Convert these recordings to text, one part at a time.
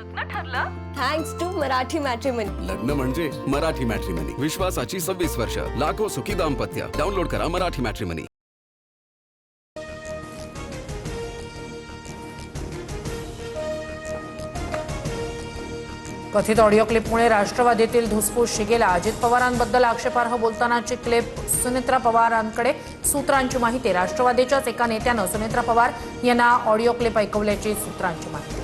लग्न ठरलं thanks to Marathi matrimony. लग्न म्हणजे मराठी मॅट्रिमनी, विश्वासाची 26 वर्ष, लाखो सुखी दाम्पत्य। डाउनलोड करा मराठी मॅट्रिमनी। कथित ऑडिओ क्लिपमुळे राष्ट्रवादीतील धुसफूस शिगेला। अजित पवारांबद्दल आक्षेपार्ह बोलतानाची क्लिप सुनेत्रा पवारांकडे। सूत्रांची माहिती, राष्ट्रवादीच्याच एका नेत्यानं सुनेत्रा पवार यांना ऑडिओ क्लिप ऐकवल्याची सूत्रांची माहिती।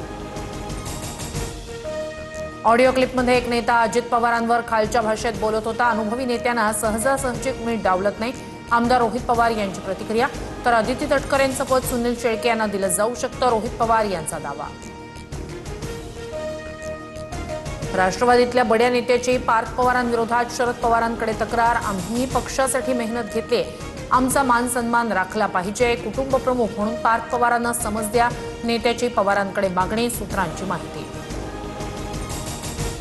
ऑडिओ क्लिपमध्ये एक नेता अजित पवारांवर खालच्या भाषेत बोलत होता। अनुभवी नेत्यांना सहजासहजी मीठ डावलत नाही। आमदार रोहित पवार यांची प्रतिक्रिया, तर अदिती तटकरेंचं पद सुनील शेळके यांना दिलं जाऊ शकतं, रोहित पवार यांचा दावा। राष्ट्रवादीतल्या बड्या नेत्याची पार्थ पवारांविरोधात शरद पवारांकडे तक्रार। आम्ही पक्षासाठी मेहनत घेतली, आमचा मान सन्मान राखला पाहिजे। कुटुंब प्रमुख म्हणून पार्थ पवारांना समज द्या, नेत्याची पवारांकडे मागणी। सूत्रांची माहिती,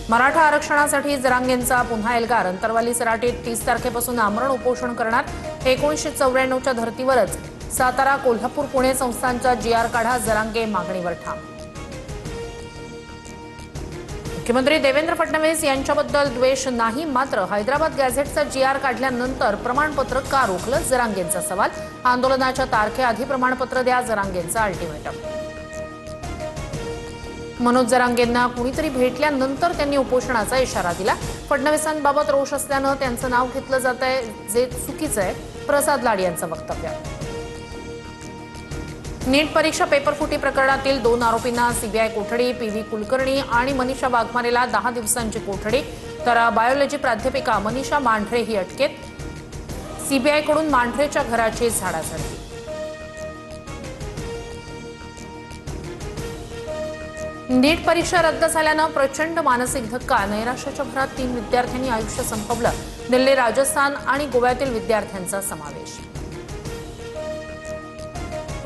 मराठा आरक्षणासाठी जरांगेंचा पुन्हा एल्गार। अंतरवाली सराटीत 30 तारखेपासून आमरण उपोषण करणार। 1994च्या धर्तीवरच सातारा, कोल्हापूर, पुणे संस्थांचा GR काढा, जरांगे मागणीवर ठाम। मुख्यमंत्री देवेंद्र फडणवीस यांच्याबद्दल द्वेष नाही, मात्र हैदराबाद गॅझेटचा GR काढल्यानंतर प्रमाणपत्र का रोखलं, जरांगेंचा सवाल। आंदोलनाच्या तारखेआधी प्रमाणपत्र द्या, जरांगेंचा अल्टिमेटम। मनोज जरांगेंना कुणीतरी भेटल्यानंतर त्यांनी उपोषणाचा इशारा दिला। फडणवीसांबाबत रोष असल्यानं त्यांचं नाव घेतलं जात आहे, जे चुकीचं आहे, प्रसाद लाड यांचं वक्तव्य। नीट परीक्षा पेपरफुटी प्रकरणातील 2 आरोपींना सीबीआय कोठडी। PV कुलकर्णी आणि मनीषा वाघमारेला 10 दिवसांची कोठडी, तर बायोलॉजी प्राध्यापिका मनीषा मांढरे ही अटकेत। सीबीआयकडून मांढरेच्या घराची झाडाझडती। नीट परीक्षा रद्द झाल्यानं प्रचंड मानसिक धक्का। नैराश्याच्या भरात 3 विद्यार्थ्यांनी आयुष्य संपवलं। दिल्ली, राजस्थान आणि गोव्यातील विद्यार्थ्यांचा समावेश।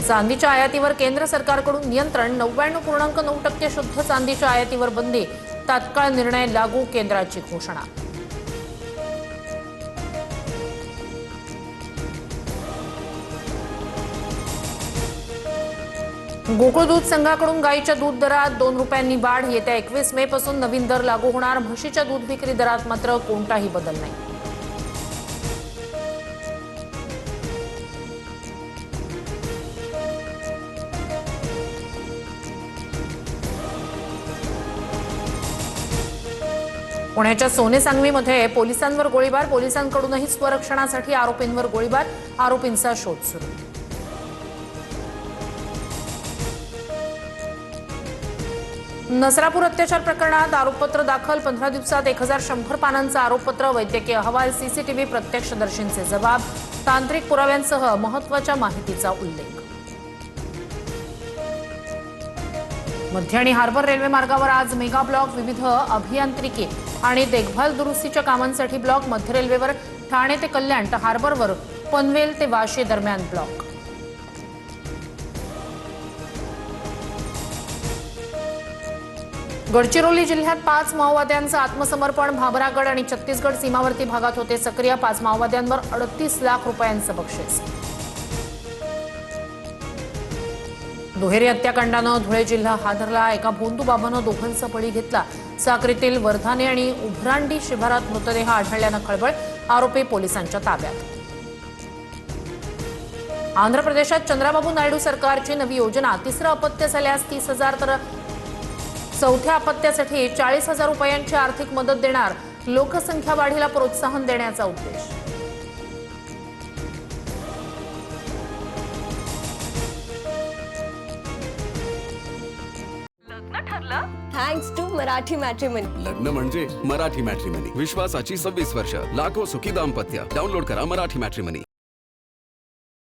चांदीच्या आयातीवर केंद्र सरकारकडून नियंत्रण। 99.9% शुद्ध चांदीच्या आयातीवर बंदी। तात्काळ निर्णय लागू, केंद्राची घोषणा। गोकुळ दूध संघाकडून गाईच्या दूध दरात 2 रुपयांनी वाढ। येत्या 21 मे पासून नवीन दर लागू होणार। म्हशीच्या दूध विक्री दरात मात्र कोणताही बदल नाही। पुण्याच्या सोने सांगवीमध्ये पोलिसांवर गोळीबार। पोलिसांकडूनही स्वरक्षणासाठी आरोपींवर गोळीबार। आरोपींचा शोध सुरू। नसरापूर अत्याचार प्रकरणात आरोपपत्र दाखल। 15 दिवसात 1100 पानांचं आरोपपत्र। वैद्यकीय अहवाल, CCTV, प्रत्यक्षदर्शींचे जबाब, तांत्रिक पुराव्यांसह महत्त्वाच्या माहितीचा उल्लेख। मध्य आणि हार्बर रेल्वे मार्गावर आज मेगा ब्लॉक। विविध अभियांत्रिकी आणि देखभाल दुरुस्तीच्या कामांसाठी ब्लॉक। मध्य रेल्वेवर ठाणे ते कल्याण, तर हार्बरवर पनवेल ते वाशी दरम्यान ब्लॉक। गडचिरोली जिल्ह्यात 5 माओवाद्यांचं आत्मसमर्पण। भामरागड आणि छत्तीसगड सीमावर्ती भागात होते सक्रिय। 5 माओवाद्यांवर 38 लाख रुपयांचं बक्षीस। दुहेरी हत्याकांडानं धुळे जिल्हा हादरला। एका भोंदू बाबानं दोघांचा बळी घेतला। साक्रीतील वर्धाने आणि उभरांडी शिवारात मृतदेह आढळल्यानं खळबळ। आरोपी पोलिसांच्या ताब्यात। आंध्र प्रदेशात चंद्राबाबू नायडू सरकारची नवी योजना। 3रं अपत्य झाल्यास 30,000, तर 4थ्या अपत्यासाठी 40,000 रुपयांची आर्थिक मदत देणार। लोकसंख्या वाढीला प्रोत्साहन देण्याचा उद्देश। लग्न ठरलं थँक्स टू मराठी मॅट्रिमनी। लग्न म्हणजे मराठी मॅट्रिमनी, विश्वासाची 26 वर्ष, लाखो सुखी दाम्पत्य। डाउनलोड करा मराठी मॅट्रिमनी।